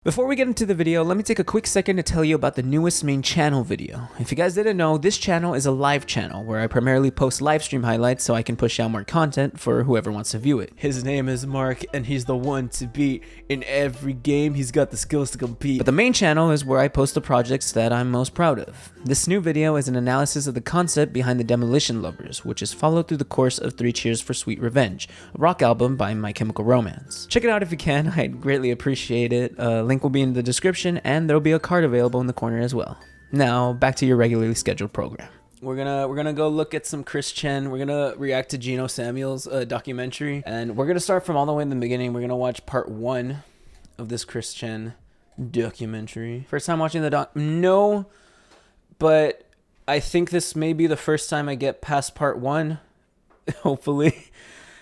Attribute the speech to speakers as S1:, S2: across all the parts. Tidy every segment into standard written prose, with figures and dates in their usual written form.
S1: Before we get into the video, let me take a quick second to tell you about the newest main channel video. If you guys didn't know, this channel is a live channel where I primarily post live stream highlights so I can push out more content for whoever wants to view it. His name is Marc and he's the one to beat in every game. He's got the skills to compete. But the main channel is where I post the projects that I'm most proud of. This new video is an analysis of the concept behind the Demolition Lovers, which is followed through the course of 3 Cheers for Sweet Revenge, a rock album by My Chemical Romance. Check it out if you can, I'd greatly appreciate it. Link will be in the description and there'll be a card available in the corner as well. Now back to your regularly scheduled program. We're gonna go look at some Chris Chen. We're gonna react to Genosamuel's documentary, and we're gonna start from all the way in the beginning. We're gonna watch part 1 of this Chris Chen documentary. First time watching the doc? No, but I think this may be the first time I get past part 1. Hopefully.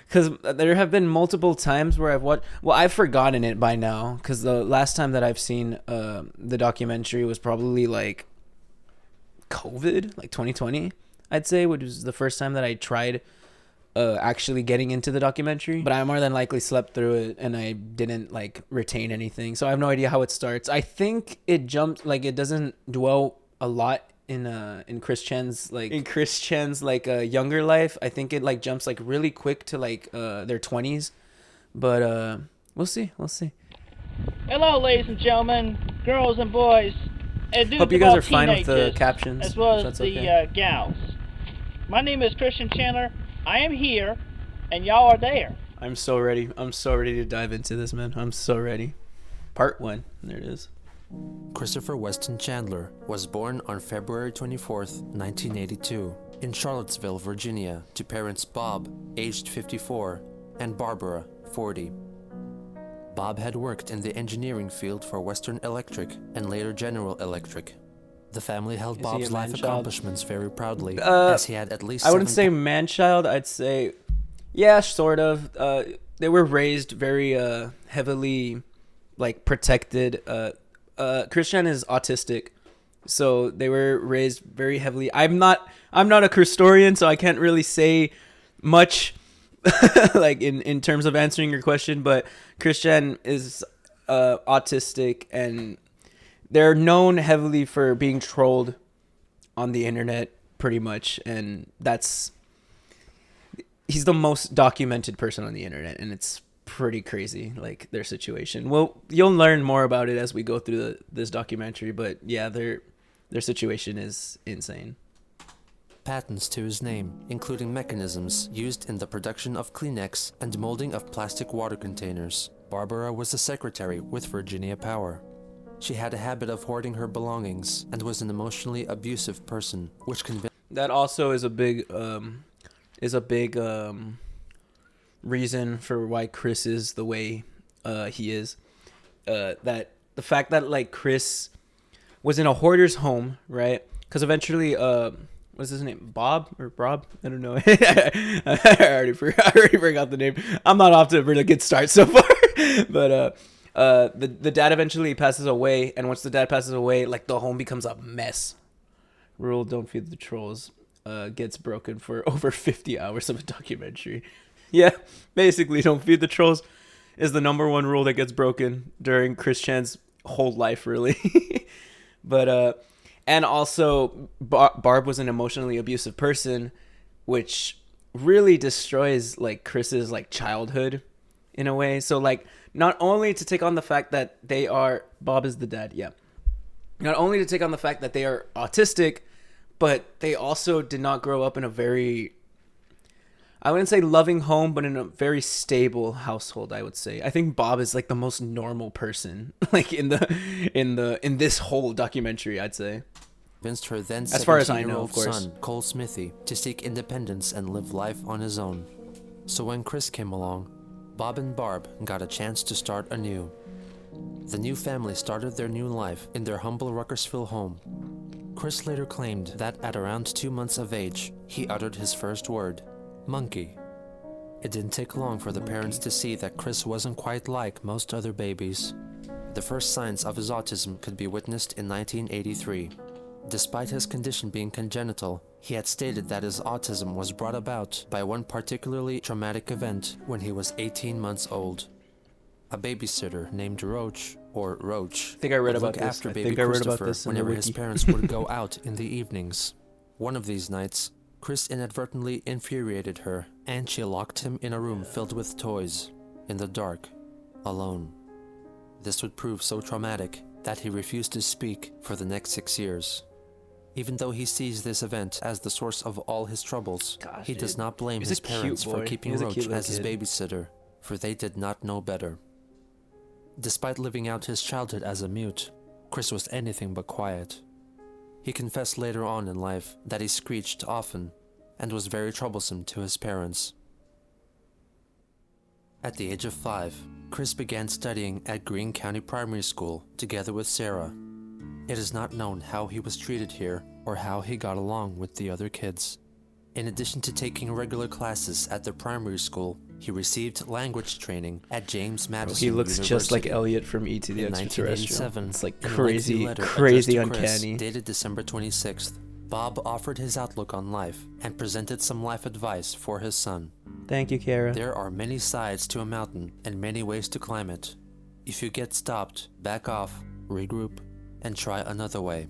S1: Because there have been multiple times where I've watched... Well, I've forgotten it by now. Because the last time that I've seen the documentary was probably like COVID, like 2020, I'd say, which was the first time that I tried actually getting into the documentary. But I more than likely slept through it and I didn't like retain anything. So I have no idea how it starts. I think it jumps, like it doesn't dwell a lot in Chris Chen's younger life. I think it like jumps like really quick to like their 20s, but we'll see.
S2: Hello, ladies and gentlemen, girls and boys, and dudes.
S1: Hope you guys are fine with the captions,
S2: as well as
S1: okay.
S2: the gals. My name is Christian Chandler. I am here, and y'all are there.
S1: I'm so ready to dive into this, man. I'm so ready. Part 1, there it is.
S3: Christopher Weston Chandler was born on February 24, 1982, in Charlottesville, Virginia, to parents Bob, aged 54, and Barbara, 40. Bob had worked in the engineering field for Western Electric and later General Electric. The family held Bob's life accomplishments very proudly, as he had at least
S1: I wouldn't say man-child, I'd say, yeah, sort of. They were raised very heavily, like, protected. Chris Chen is autistic, so they were raised very heavily. I'm not a historian, so I can't really say much like in terms of answering your question, but Chris Chen is autistic, and they're known heavily for being trolled on the internet pretty much, and he's the most documented person on the internet, and it's pretty crazy, like their situation. Well, you'll learn more about it as we go through this documentary, but yeah, their situation is insane.
S3: Patents to his name, including mechanisms used in the production of Kleenex and molding of plastic water containers. Barbara was a secretary with Virginia Power. She had a habit of hoarding her belongings and was an emotionally abusive person, which convinced...
S1: That also is a big reason for why Chris is the way he is. That the fact that like Chris was in a hoarder's home, right? Because eventually, what's his name? Bob or Rob? I don't know. I already forgot the name. I'm not off to a really good start so far. But the dad eventually passes away, and once the dad passes away, like the home becomes a mess. Rule: don't feed the trolls. Gets broken for over 50 hours of a documentary. Yeah, basically, don't feed the trolls is the #1 rule that gets broken during Chris Chan's whole life, really. But and also Barb was an emotionally abusive person, which really destroys like Chris's like childhood in a way. So like not only to take on the fact that Bob is the dad, yeah. Not only to take on the fact that they are autistic, but they also did not grow up in a very, I wouldn't say loving home, but in a very stable household, I would say. I think Bob is like the most normal person, like in this whole documentary, I'd say.
S3: Convinced her then
S1: as far as I know, of course,
S3: son, Cole Smithy, to seek independence and live life on his own. So when Chris came along, Bob and Barb got a chance to start anew. The new family started their new life in their humble Ruckersville home. Chris later claimed that at around 2 months of age, he uttered his first word, monkey. It didn't take long for the parents to see that Chris wasn't quite like most other babies. The first signs of his autism could be witnessed in 1983. Despite his condition being congenital, he had stated that his autism was brought about by one particularly traumatic event when he was 18 months old. a babysitter named Roach, or Roach,
S1: I think I read
S3: would
S1: about
S3: look
S1: this.
S3: after
S1: I
S3: baby
S1: think I read
S3: Christopher
S1: about this in the
S3: whenever his
S1: wiki.
S3: parents would go out in the evenings. One of these nights, Chris inadvertently infuriated her, and she locked him in a room filled with toys, in the dark, alone. This would prove so traumatic that he refused to speak for the next 6 years. Even though he sees this event as the source of all his troubles, he does not blame his parents for keeping Roach as his babysitter, for they did not know better. Despite living out his childhood as a mute, Chris was anything but quiet. He confessed later on in life that he screeched often and was very troublesome to his parents. At the age of 5, Chris began studying at Greene County Primary School together with Sarah. It is not known how he was treated here or how he got along with the other kids. In addition to taking regular classes at the primary school, he received language training at James Madison
S1: He looks
S3: University.
S1: just like Elliot from E to the
S3: In
S1: Extraterrestrial.
S3: 1987,
S1: It's like
S3: in a
S1: crazy,
S3: lengthy letter
S1: crazy
S3: addressed to Chris,
S1: uncanny.
S3: dated December 26th, Bob offered his outlook on life and presented some life advice for his son.
S1: Thank you, Kara.
S3: There are many sides to a mountain and many ways to climb it. If you get stopped, back off, regroup, and try another way.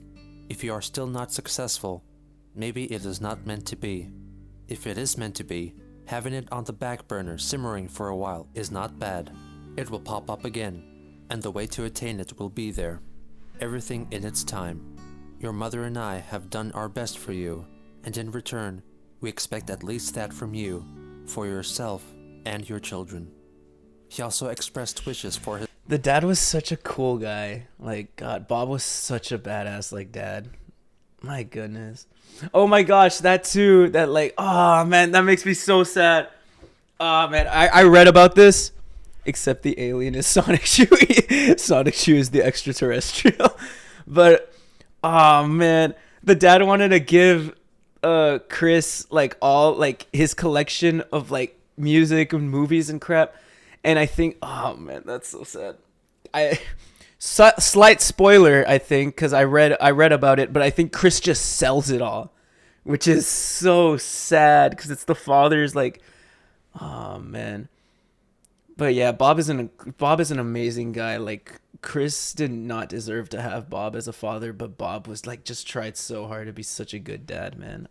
S3: If you are still not successful, maybe it is not meant to be. If it is meant to be, having it on the back burner simmering for a while is not bad. It will pop up again, and the way to attain it will be there. Everything in its time. Your mother and I have done our best for you, and in return, we expect at least that from you, for yourself and your children. He also expressed wishes for his...
S1: The dad was such a cool guy. Like, God, Bob was such a badass, like, dad. My goodness. Oh my gosh, that too. That, like, oh man, that makes me so sad. Oh man, I read about this. Except the alien is Sonic Shoe. Sonic Shoe is the extraterrestrial. But, oh man, the dad wanted to give Chris, like, all, like, his collection of, like, music and movies and crap. And I think, oh man, that's so sad. Slight spoiler, I think, because I read about it, but I think Chris just sells it all, which is so sad because it's the father's, like, oh man. But yeah, Bob is an amazing guy. Like, Chris did not deserve to have Bob as a father, but Bob was, like, just tried so hard to be such a good dad, man.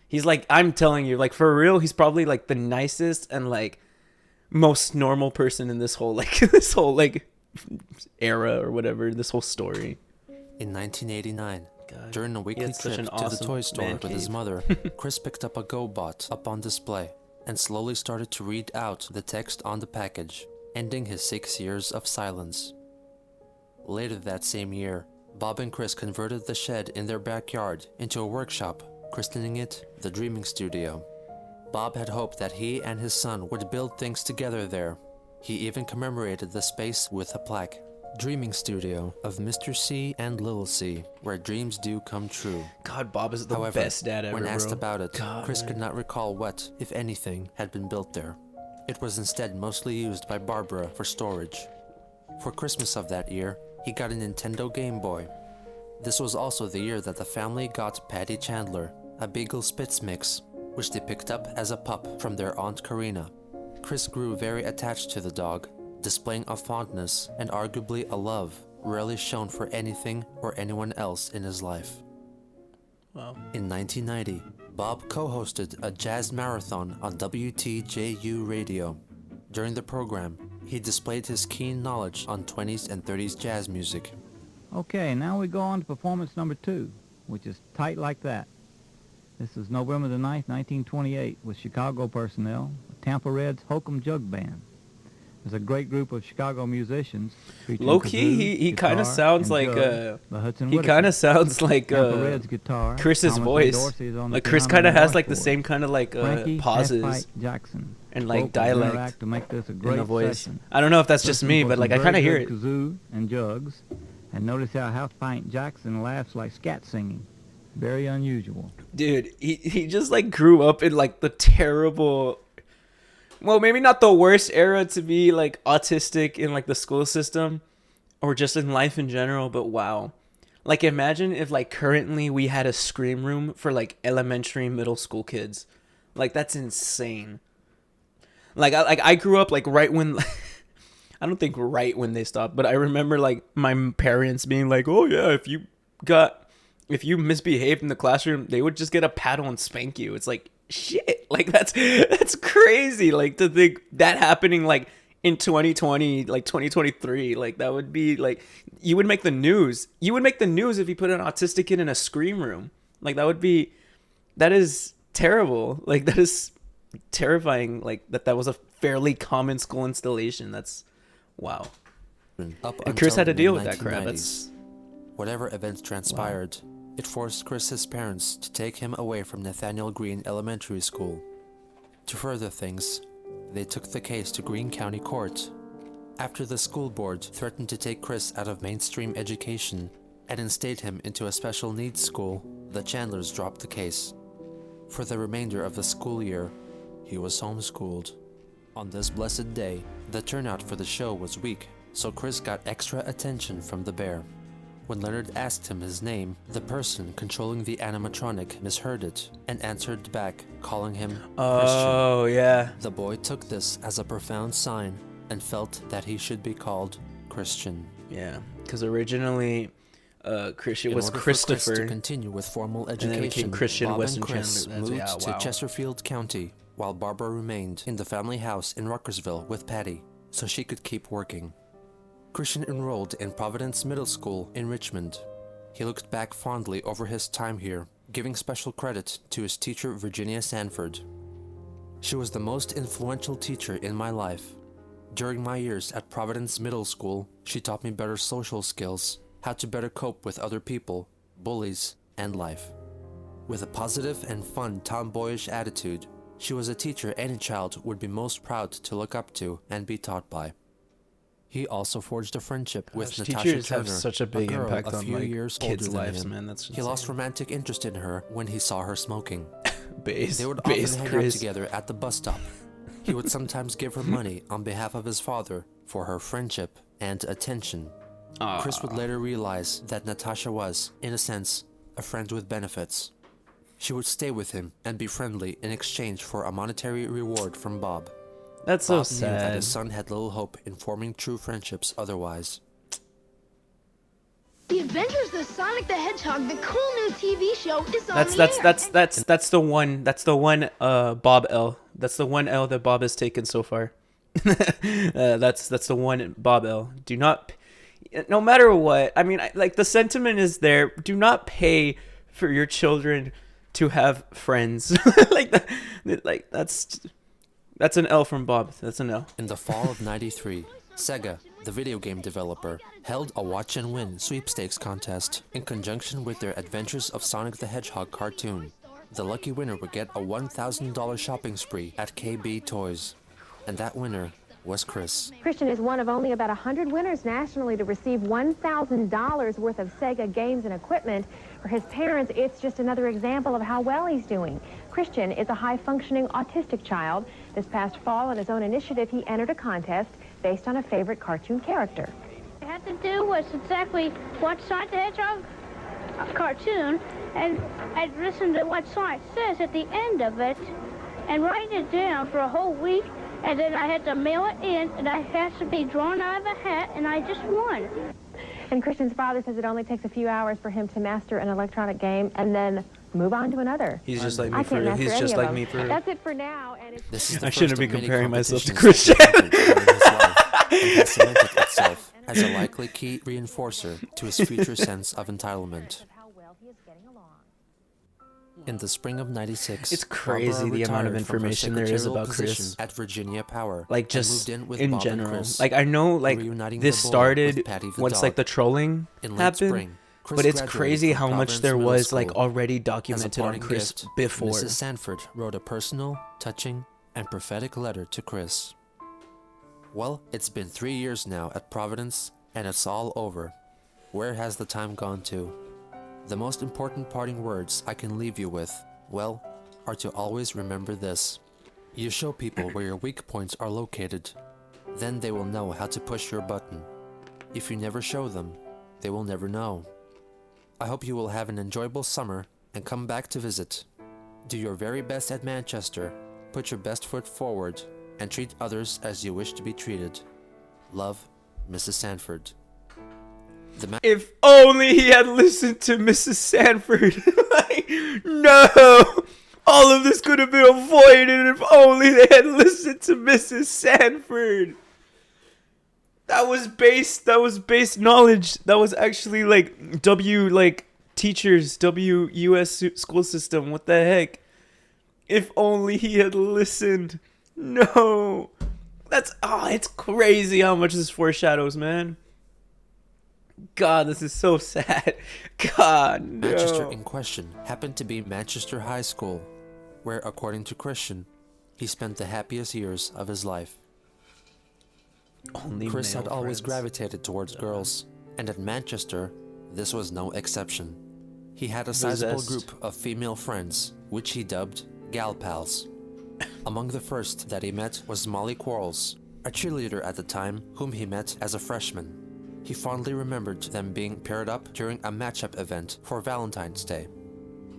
S1: He's like, I'm telling you, like, for real, he's probably, like, the nicest and, like, most normal person in this whole like era or whatever, this whole story.
S3: In 1989,
S1: God,
S3: during a weekly trip to the toy store with his mother, Chris picked up a GoBot up on display and slowly started to read out the text on the package, ending his 6 years of silence. Later that same year, Bob and Chris converted the shed in their backyard into a workshop, christening it the Dreaming Studio. Bob had hoped that he and his son would build things together there. He even commemorated the space with a plaque, Dreaming Studio of Mr. C and Little C, where dreams do come true.
S1: God, Bob is the
S3: However,
S1: best dad ever,
S3: when asked
S1: bro.
S3: about it,
S1: God,
S3: Chris
S1: man.
S3: could not recall what, if anything, had been built there. It was instead mostly used by Barbara for storage. For Christmas of that year, he got a Nintendo Game Boy. This was also the year that the family got Patty Chandler, a Beagle Spitz mix, which they picked up as a pup from their Aunt Karina. Chris grew very attached to the dog, displaying a fondness and arguably a love rarely shown for anything or anyone else in his life.
S1: Wow.
S3: In 1990, Bob co-hosted a jazz marathon on WTJU radio. During the program, he displayed his keen knowledge on 20s and 30s jazz music.
S4: Okay, now we go on to performance number 2, which is Tight Like That. This is November the 9th, 1928, with Chicago personnel, Tampa Red's Hokum Jug Band. There's a great group of Chicago musicians.
S1: Low key, he kind of sounds like he kind of sounds like
S4: guitar,
S1: Chris's
S4: Thomas
S1: voice. Like Chris kind of has like the same kind of like
S4: Frankie
S1: pauses
S4: Jackson
S1: and like dialect
S4: to make this a
S1: in
S4: great
S1: the voice.
S4: session.
S1: I don't know if that's just
S4: Listen
S1: me,
S4: for
S1: but
S4: some
S1: like I kind of
S4: very
S1: hear
S4: good
S1: it.
S4: Kazoo and jugs, and notice how Half-Pint Jackson laughs like scat singing. Very unusual.
S1: Dude, he just like grew up in like the terrible, well, maybe not the worst era to be like autistic in like the school system or just in life in general, but wow. Like imagine if like currently we had a scream room for like elementary, middle school kids. Like that's insane. Like I grew up like right when I don't think right when they stopped, but I remember like my parents being like, "Oh yeah, if you misbehaved in the classroom, they would just get a paddle and spank you." It's like shit. Like that's crazy. Like to think that happening like in 2020, like 2023, like that would be like you would make the news. You would make the news if you put an autistic kid in a scream room. Like that is terrible. Like that is terrifying. Like that was a fairly common school installation. That's wow. And Chris had to deal with that crap. That's
S3: whatever events transpired. Wow. It forced Chris's parents to take him away from Nathaniel Green Elementary School. To further things, they took the case to Greene County Court. After the school board threatened to take Chris out of mainstream education and instate him into a special needs school, the Chandlers dropped the case. For the remainder of the school year, he was homeschooled. On this blessed day, the turnout for the show was weak, so Chris got extra attention from the bear. When Leonard asked him his name, the person controlling the animatronic misheard it and answered back, calling him Christian.
S1: Oh, yeah.
S3: The boy took this as a profound sign and felt that he should be called Christian.
S1: Yeah, because originally Christian was
S3: In order
S1: Christopher.
S3: for Chris to continue with formal education,
S1: and then became Christian
S3: Bob
S1: Weston
S3: and Chris
S1: Chandler.
S3: moved to Chesterfield County, while Barbara remained in the family house in Ruckersville with Patty, so she could keep working. Christian enrolled in Providence Middle School in Richmond. He looked back fondly over his time here, giving special credit to his teacher Virginia Sanford. She was the most influential teacher in my life. During my years at Providence Middle School, she taught me better social skills, how to better cope with other people, bullies, and life. With a positive and fun tomboyish attitude, she was a teacher any child would be most proud to look up to and be taught by. He also forged a friendship with Natasha
S1: teachers
S3: Turner,
S1: have such a big
S3: girl
S1: impact
S3: a
S1: on
S3: few
S1: like
S3: years
S1: kids'
S3: older than
S1: lives,
S3: him.
S1: man. That's
S3: He lost romantic interest in her when he saw her smoking.
S1: They
S3: would often hang out together at the bus stop. He would sometimes give her money on behalf of his father for her friendship and attention. Chris would later realize that Natasha was, in a sense, a friend with benefits. She would stay with him and be friendly in exchange for a monetary reward from Bob.
S1: That's so
S3: Bob
S1: sad.
S3: knew that his son had little hope in forming true friendships otherwise.
S5: The Adventures of Sonic the Hedgehog, the cool new TV show, is on the air.
S1: That's the one Bob L. That's the one L that Bob has taken so far. That's the one Bob L. Do not, no matter what. I mean, like the sentiment is there. Do not pay for your children to have friends. That's an L from Bob. That's an L.
S3: In the fall of '93, Sega, the video game developer, held a watch and win sweepstakes contest in conjunction with their Adventures of Sonic the Hedgehog cartoon. The lucky winner would get a $1,000 shopping spree at KB Toys. And that winner was Chris.
S6: Christian is one of only about 100 winners nationally to receive $1,000 worth of Sega games and equipment. For his parents, it's just another example of how well he's doing. Christian is a high-functioning autistic child. This past fall, on his own initiative, he entered a contest based on a favorite cartoon character.
S7: What I had to do was exactly watch Sonic the Hedgehog cartoon, and I'd listen to what Sonic says at the end of it, and write it down for a whole week, and then I had to mail it in, and it has to be drawn out of a hat, and I just won.
S6: And Christian's father says it only takes a few hours for him to master an electronic game and then move on to another.
S1: He's just like me for real. He's just like me for real.
S6: That's it for now. And it's
S1: I shouldn't be comparing myself to
S3: Christian.
S1: Christian.
S3: And has cemented itself as a likely key reinforcer to his future sense of entitlement. In the spring of '96,
S1: It's crazy the amount of information there is about Chris.
S3: At Virginia Power,
S1: Like just
S3: in, with
S1: in
S3: Bob and
S1: general.
S3: Chris,
S1: Like I know like
S3: reuniting
S1: this
S3: the boy
S1: started
S3: with Patty the
S1: once
S3: dog.
S1: like the trolling
S3: In late
S1: happened.
S3: spring, Chris
S1: But it's
S3: graduated
S1: crazy
S3: from
S1: how much
S3: Providence
S1: there
S3: Middle
S1: was like
S3: School.
S1: already
S3: As a
S1: documented on
S3: parting
S1: Chris
S3: gift,
S1: before.
S3: Mrs. Sanford wrote a personal, touching, and prophetic letter to Chris. Well, it's been 3 years now at Providence, and it's all over. Where has the time gone to? The most important parting words I can leave you with, well, are to always remember this. You show people where your weak points are located. Then they will know how to push your button. If you never show them, they will never know. I hope you will have an enjoyable summer and come back to visit. Do your very best at Manchester, put your best foot forward, and treat others as you wish to be treated. Love, Mrs. Sanford.
S1: If only he had listened to Mrs. Sanford. Like, no! All of this could have been avoided if only they had listened to Mrs. Sanford. That was based knowledge. That was actually like teachers, US school system. What the heck? If only he had listened. No. It's crazy how much this foreshadows, man. God, this is so sad. God, no.
S3: Manchester in question happened to be Manchester High School, where, according to Christian, he spent the happiest years of his life.
S1: Only
S3: Chris had always
S1: friends.
S3: gravitated towards girls, and at Manchester, this was no exception. He had a sizable group of female friends, which he dubbed gal pals. Among the first that he met was Molly Quarles, a cheerleader at the time whom he met as a freshman. He fondly remembered them being paired up during a matchup event for Valentine's Day.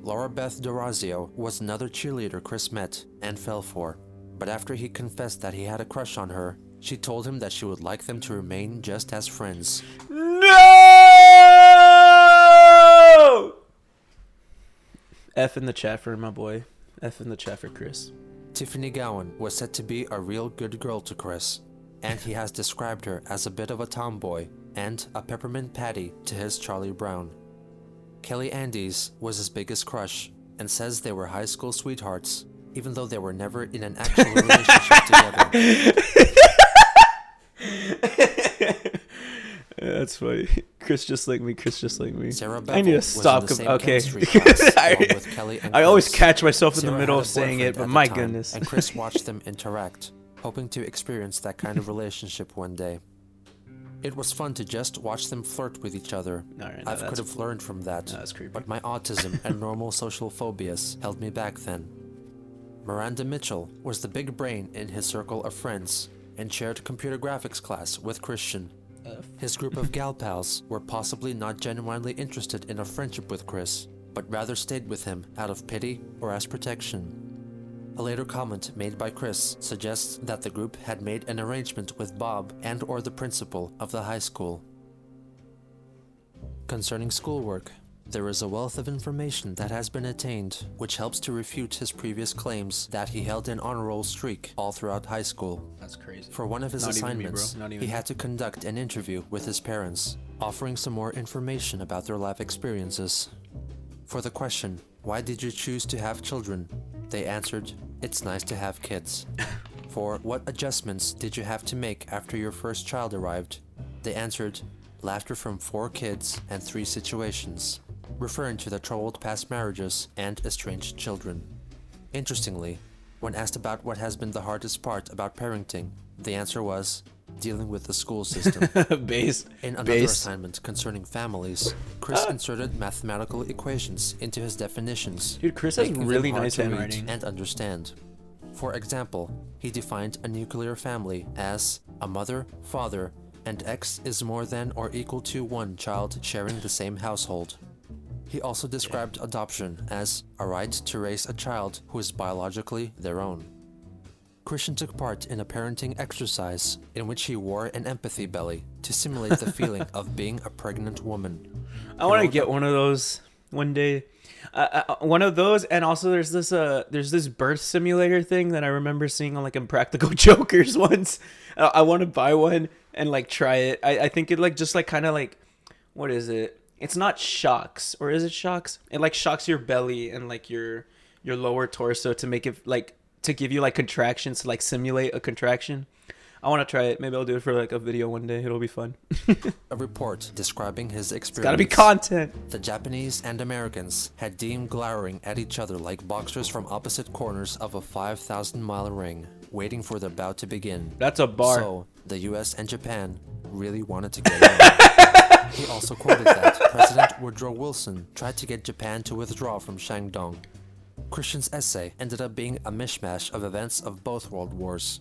S3: Laura Beth D'Orazio was another cheerleader Chris met and fell for, but after he confessed that he had a crush on her, she told him that she would like them to remain just as friends.
S1: No! F in the chat for my boy. F in the chat for Chris.
S3: Tiffany Gowan was said to be a real good girl to Chris, and he has described her as a bit of a tomboy and a peppermint patty to his Charlie Brown. Kelly Andes was his biggest crush and says they were high school sweethearts, even though they were never in an actual relationship together.
S1: That's funny. Chris just like me.
S3: Sarah
S1: I need to stop. Okay. I always catch myself in the middle of saying it, but my goodness.
S3: And Chris watched them interact, hoping to experience that kind of relationship one day. It was fun to just watch them flirt with each other. I could have learned from that,
S1: that's creepy.
S3: but my autism and normal social phobias held me back then. Miranda Mitchell was the big brain in his circle of friends and shared computer graphics class with Christian. His group of gal pals were possibly not genuinely interested in a friendship with Chris, but rather stayed with him out of pity or as protection. A later comment made by Chris suggests that the group had made an arrangement with Bob and or the principal of the high school. Concerning schoolwork, there is a wealth of information that has been attained which helps to refute his previous claims that he held an honor roll streak all throughout high school.
S1: That's crazy.
S3: For one of his assignments, he had to conduct an interview with his parents, offering some more information about their life experiences. For the question, "Why did you choose to have children?" they answered, "It's nice to have kids." For "What adjustments did you have to make after your first child arrived?" they answered, "Laughter from 4 kids and 3 situations," referring to their troubled past marriages and estranged children. Interestingly, when asked about what has been the hardest part about parenting, the answer was dealing with the school system. In another assignment concerning families, Chris inserted mathematical equations into his definitions.
S1: Dude, Chris has
S3: making
S1: really
S3: them hard
S1: nice
S3: to read
S1: handwriting.
S3: and understand. For example, he defined a nuclear family as a mother, father, and X is more than or equal to 1 child sharing the same household. He also described adoption as a right to raise a child who is biologically their own. Christian took part in a parenting exercise in which he wore an empathy belly to simulate the feeling of being a pregnant woman.
S1: I want to get one of those one day. One of those, and also there's this birth simulator thing that I remember seeing on like Impractical Jokers once. I want to buy one and like try it. I think it like just like kind of like, what is it? It's not shocks, or is it shocks? It like shocks your belly and like your lower torso to make it like to give you like contractions to like simulate a contraction. I want to try it. Maybe I'll do it for like a video one day. It'll be fun.
S3: A report describing his experience.
S1: It's gotta be content.
S3: The Japanese and Americans had deemed glowering at each other like boxers from opposite corners of a 5,000-mile ring, waiting for the bout to begin.
S1: That's a bar.
S3: So, the US and Japan really wanted to get in. He also quoted that President Woodrow Wilson tried to get Japan to withdraw from Shandong. Christian's essay ended up being a mishmash of events of both world wars.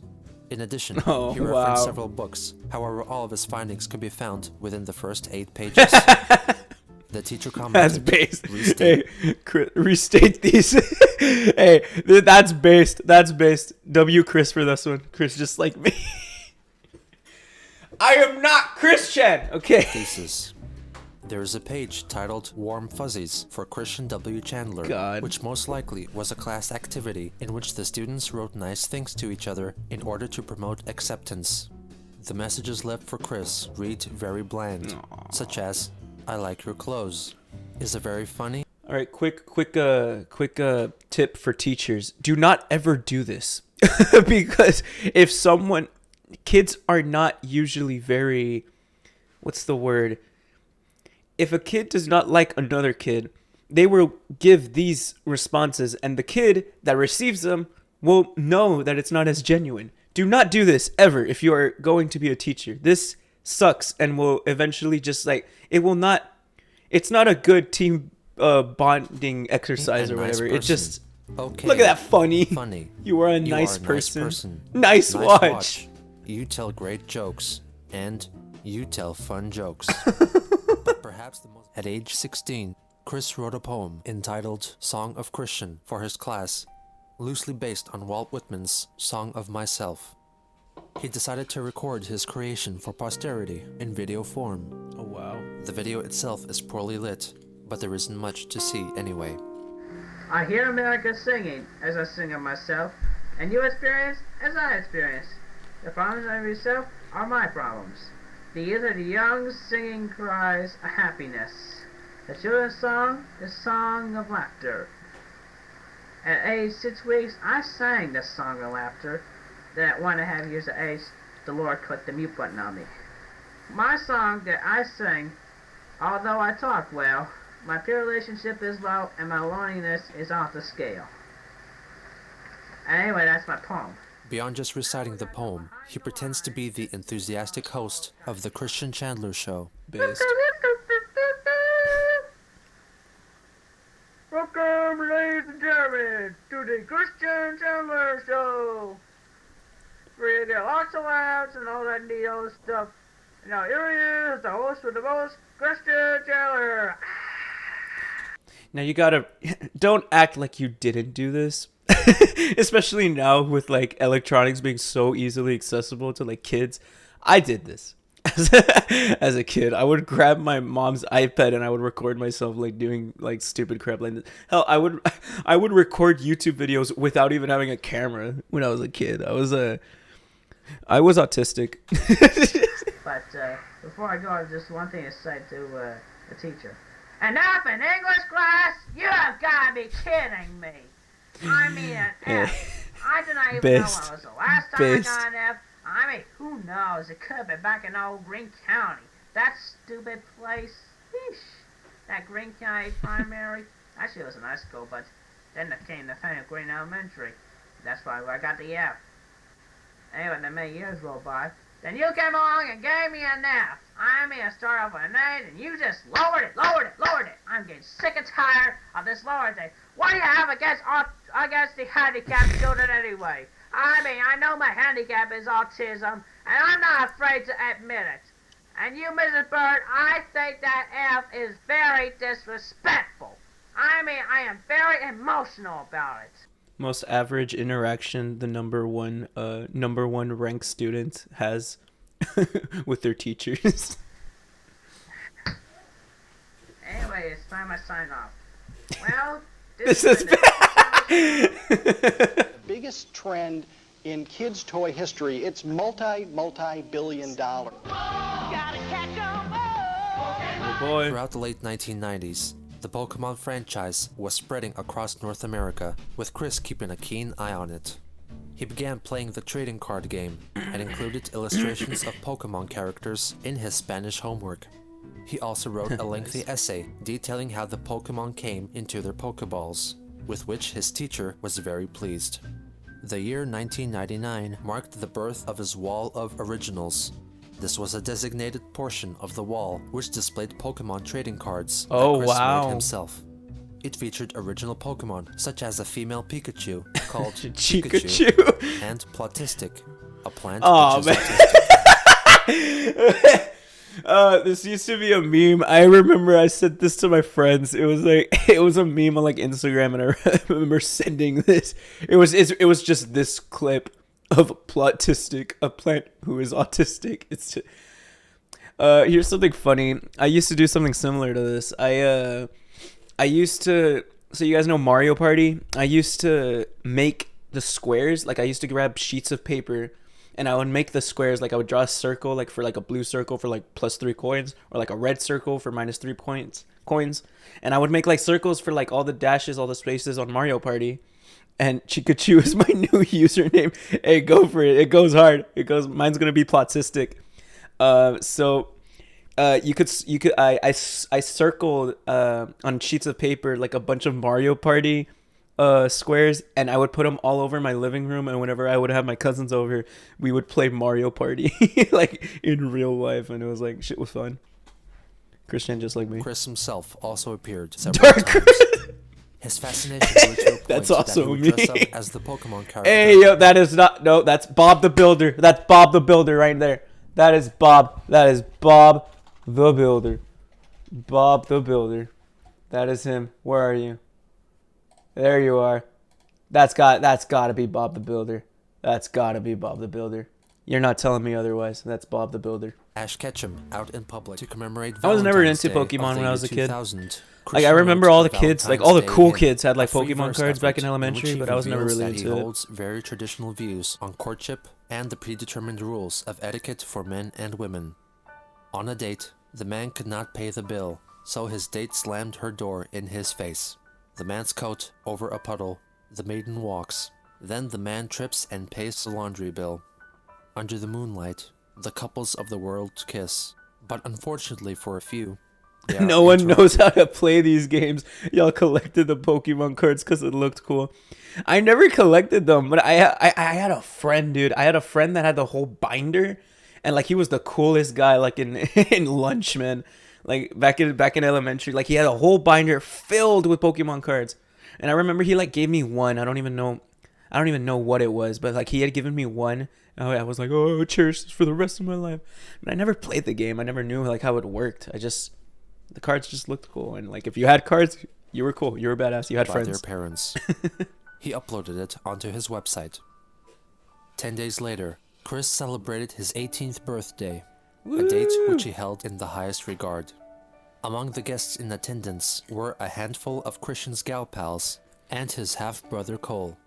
S3: In addition, he referenced several books. However, all of his findings could be found within the first 8 pages. The teacher commented,
S1: "That's based. Hey, restate these." Hey, that's based. That's based. W. Chris for this one. Chris just like me. I am not Christian. Okay.
S3: Thesis. There is a page titled Warm Fuzzies for Christian W. Chandler,
S1: God.
S3: which most likely was a class activity in which the students wrote nice things to each other in order to promote acceptance. The messages left for Chris read very bland, such as, I like your clothes. Is it very funny?
S1: All right, quick tip for teachers. Do not ever do this. Because if kids are not usually very, what's the word? If a kid does not like another kid, they will give these responses, and the kid that receives them will know that it's not as genuine. Do not do this ever if you are going to be a teacher. This sucks and will eventually just it's not a good team bonding exercise or whatever. It just,
S3: okay.
S1: Look at that funny.
S3: Funny.
S1: You are a nice person. Nice watch.
S3: You tell great jokes, and you tell fun jokes. But perhaps at age 16, Chris wrote a poem entitled Song of Christian for his class, loosely based on Walt Whitman's Song of Myself. He decided to record his creation for posterity in video form.
S1: Oh wow.
S3: The video itself is poorly lit, but there isn't much to see anyway.
S2: I hear America singing as I sing of myself, and you experience as I experience. The problems of yourself are my problems. The youth of the young singing cries of happiness. The children's song is song of laughter. At age 6 weeks, I sang this song of laughter. Then at 1.5 years of age, the Lord clicked the mute button on me. My song that I sing, although I talk well, my peer relationship is low and my loneliness is off the scale. Anyway, that's my poem.
S3: Beyond just reciting the poem, he pretends to be the enthusiastic host of the Christian Chandler Show.
S1: Best.
S2: Welcome, ladies and gentlemen, to the Christian Chandler Show. Where you get lots of laughs and all that neat old stuff. Now here he is, the host with the most, Christian Chandler.
S1: Now you gotta, don't act like you didn't do this. Especially now with like electronics being so easily accessible to like kids. I did this as a kid. I would grab my mom's iPad and I would record myself like doing like stupid crap like this. Hell, I would record YouTube videos without even having a camera when I was a kid. I was autistic.
S2: But before I go, just one thing to say to the teacher. Enough in English class? You have got to be kidding me. I mean, an F. I do not even know when was the last time I got an F. I mean, who knows? It could have been back in old Greene County. That stupid place. Sheesh. That Greene County primary. Actually, it was a nice school, but then there came the thing of Greene Elementary. That's why I got the F. Anyway, then many years rolled by. Then you came along and gave me an F. I mean, I started off with an A, and you just lowered it. I'm getting sick and tired of this lower thing. What do you have against the handicapped children anyway? I mean, I know my handicap is autism, and I'm not afraid to admit it. And you, Mrs. Bird, I think that F is very disrespectful. I mean, I am very emotional about it.
S1: Most average interaction the number one ranked student has with their teachers.
S2: Anyway, it's time I sign off. Well,
S1: this is
S8: The biggest trend in kids' toy history. It's multi-billion dollar.
S1: Oh boy.
S3: Throughout the late 1990s, the Pokemon franchise was spreading across North America, with Chris keeping a keen eye on it. He began playing the trading card game and included illustrations of Pokemon characters in his Spanish homework. He also wrote a lengthy essay detailing how the Pokemon came into their Pokeballs, with which his teacher was very pleased. The year 1999 marked the birth of his wall of originals. This was a designated portion of the wall which displayed Pokemon trading cards that Chris made himself. It featured original Pokemon such as a female Pikachu called Pikachu and Plotistic, a plant which is autistic.
S1: This used to be a meme. I remember I sent this to my friends. It was a meme on like Instagram, and I remember sending this. It was just this clip of Plotistic, a plant who is autistic. Here's something funny. I used to do something similar to this. I used to. So you guys know Mario Party? I used to make the squares. Like I used to grab sheets of paper, and I would make the squares. Like I would draw a circle, like for like a blue circle for like +3 coins, or like a red circle for -3 coins. And I would make like circles for like all the dashes, all the spaces on Mario Party. And Chikachu is my new username. Hey, go for it. It goes hard. It goes. Mine's gonna be plotistic. I circled on sheets of paper like a bunch of Mario Party squares, and I would put them all over my living room. And whenever I would have my cousins over, we would play Mario Party like in real life, and it was like shit was fun. Christian, just like me.
S3: Chris himself also appeared several times. His fascination grew to a point
S1: That's
S3: that
S1: also
S3: he would
S1: me.
S3: dress up as the Pokemon character.
S1: Hey, yo, that is not. No, that's Bob the Builder. That's Bob the Builder right there. That is Bob. That is Bob the Builder. Bob the Builder. That is him. Where are you? There you are. That's got to be Bob the Builder. That's got to be Bob the Builder. You're not telling me otherwise. That's Bob the Builder.
S3: Ash Ketchum out in public to commemorate
S1: I was never
S3: Valentine's
S1: into
S3: Day
S1: Pokemon
S3: of
S1: when I was a kid.
S3: 2000.
S1: Like I remember all the kids, like all the cool kids had like Pokemon cards back in
S3: in
S1: elementary,
S3: which
S1: but
S3: he
S1: I was never
S3: reveals
S1: really
S3: that
S1: into
S3: he
S1: it.
S3: holds very traditional views on courtship and the predetermined rules of etiquette for men and women. On a date, the man could not pay the bill, so his date slammed her door in his face. The man's coat over a puddle. The maiden walks. Then the man trips and pays the laundry bill. Under the moonlight, the couples of the world kiss. But unfortunately for a few, they are
S1: No one knows
S3: interrupted.
S1: how to play these games. Y'all collected the Pokemon cards because it looked cool. I never collected them, but I had a friend, dude. I had a friend that had the whole binder, and like he was the coolest guy, like in in lunch, man. Like back in elementary, like he had a whole binder filled with Pokemon cards. And I remember he like gave me one. I don't even know what it was, but like he had given me one. I was like, oh, cherish this for the rest of my life. But I never played the game. I never knew like how it worked. The cards just looked cool, and like if you had cards, you were cool. You were badass. You had
S3: by
S1: friends.
S3: their parents. He uploaded it onto his website. 10 days later, Chris celebrated his 18th birthday, a date which he held in the highest regard. Among the guests in attendance were a handful of Christian's gal pals and his half-brother Cole.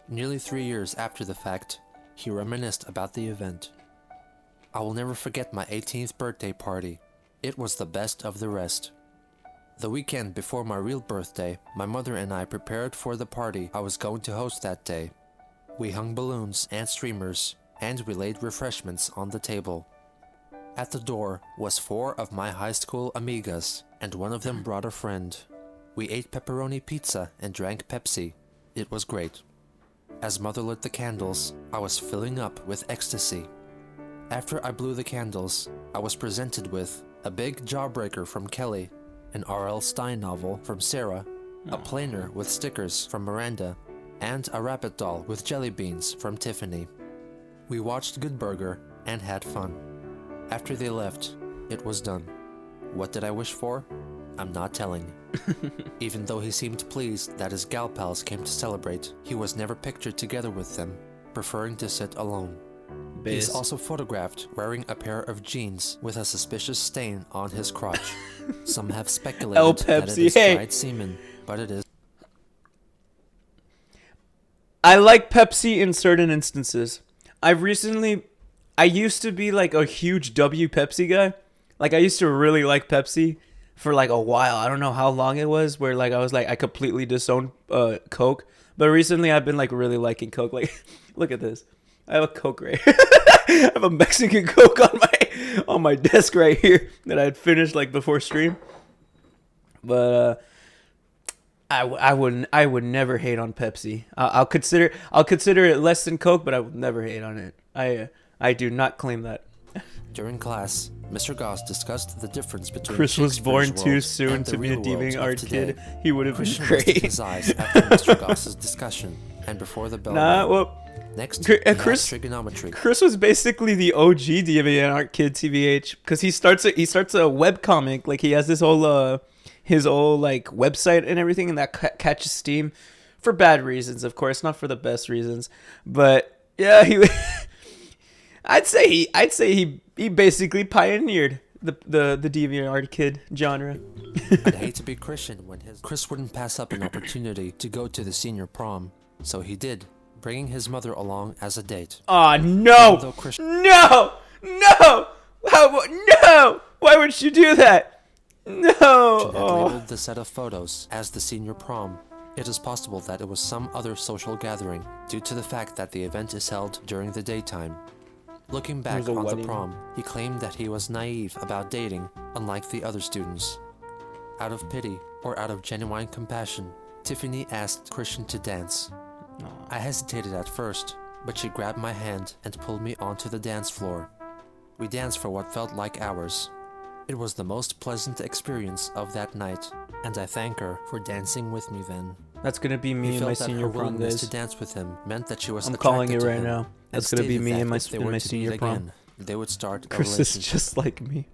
S3: Nearly 3 years after the fact, he reminisced about the event. I will never forget my 18th birthday party. It was the best of the rest. The weekend before my real birthday, my mother and I prepared for the party I was going to host that day. We hung balloons and streamers, and we laid refreshments on the table. At the door was 4 of my high school amigas, and one of them brought a friend. We ate pepperoni pizza and drank Pepsi. It was great. As mother lit the candles, I was filling up with ecstasy. After I blew the candles, I was presented with a big jawbreaker from Kelly, an R.L. Stein novel from Sarah, a planer with stickers from Miranda, and a rabbit doll with jelly beans from Tiffany. We watched Good Burger and had fun. After they left, it was done. What did I wish for? I'm not telling. Even though he seemed pleased that his gal pals came to celebrate, he was never pictured together with them, preferring to sit alone. He is also photographed wearing a pair of jeans with a suspicious stain on his crotch. Some have speculated that it is dried semen, but it is.
S1: I like Pepsi in certain instances. I used to be like a huge W Pepsi guy. Like I used to really like Pepsi for like a while. I don't know how long it was where like I was like I completely disowned Coke. But recently I've been like really liking Coke. Like look at this. I have a Coke right here. I have a Mexican Coke on my desk right here that I had finished like before stream. But I would never hate on Pepsi. I'll consider it less than Coke, but I would never hate on it. I do not claim that.
S3: During class, Mr. Goss discussed the difference between
S1: Chris was born
S3: Shakespeare's
S1: too
S3: world
S1: soon
S3: and
S1: to
S3: the
S1: be a
S3: real world
S1: deeming
S3: of
S1: art
S3: today.
S1: kid. He would have been
S3: Christian rested
S1: great.
S3: his eyes after Mr. Goss's discussion, and before the bell rang.
S1: Well,
S3: Next, he had
S1: Chris
S3: trigonometry.
S1: Chris was basically the OG DeviantArt kid, TBH, because he starts a webcomic. Like he has this whole his whole like website and everything, and that catches steam for bad reasons, of course, not for the best reasons. But yeah, I'd say he basically pioneered the DeviantArt kid genre.
S3: I'd hate to be Christian when Chris wouldn't pass up an opportunity to go to the senior prom, so he did, bringing his mother along as a date.
S1: Oh no! No! No! No! Why would you do that? No!
S3: Christian had labeled the set of photos as the senior prom. It is possible that it was some other social gathering, due to the fact that the event is held during the daytime. Looking back on the prom, he claimed that he was naive about dating, unlike the other students. Out of pity, or out of genuine compassion, Tiffany asked Christian to dance. I hesitated at first, but she grabbed my hand and pulled me onto the dance floor. We danced for what felt like hours. It was the most pleasant experience of that night, and I thank her for dancing with me then.
S1: That's gonna be me in my senior prom days.
S3: To dance with him meant that she was
S1: I'm calling it right now. That's gonna be me in my senior prom.
S3: They would start
S1: Chris is just like me.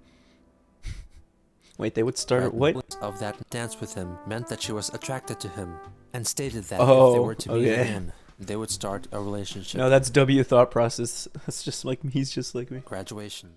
S1: Wait, they would start what?
S3: Of that dance with him meant that she was attracted to him, and stated that if they were to meet again, they would start a relationship.
S1: No, that's W thought process. That's just like me. He's just like me.
S3: Graduation.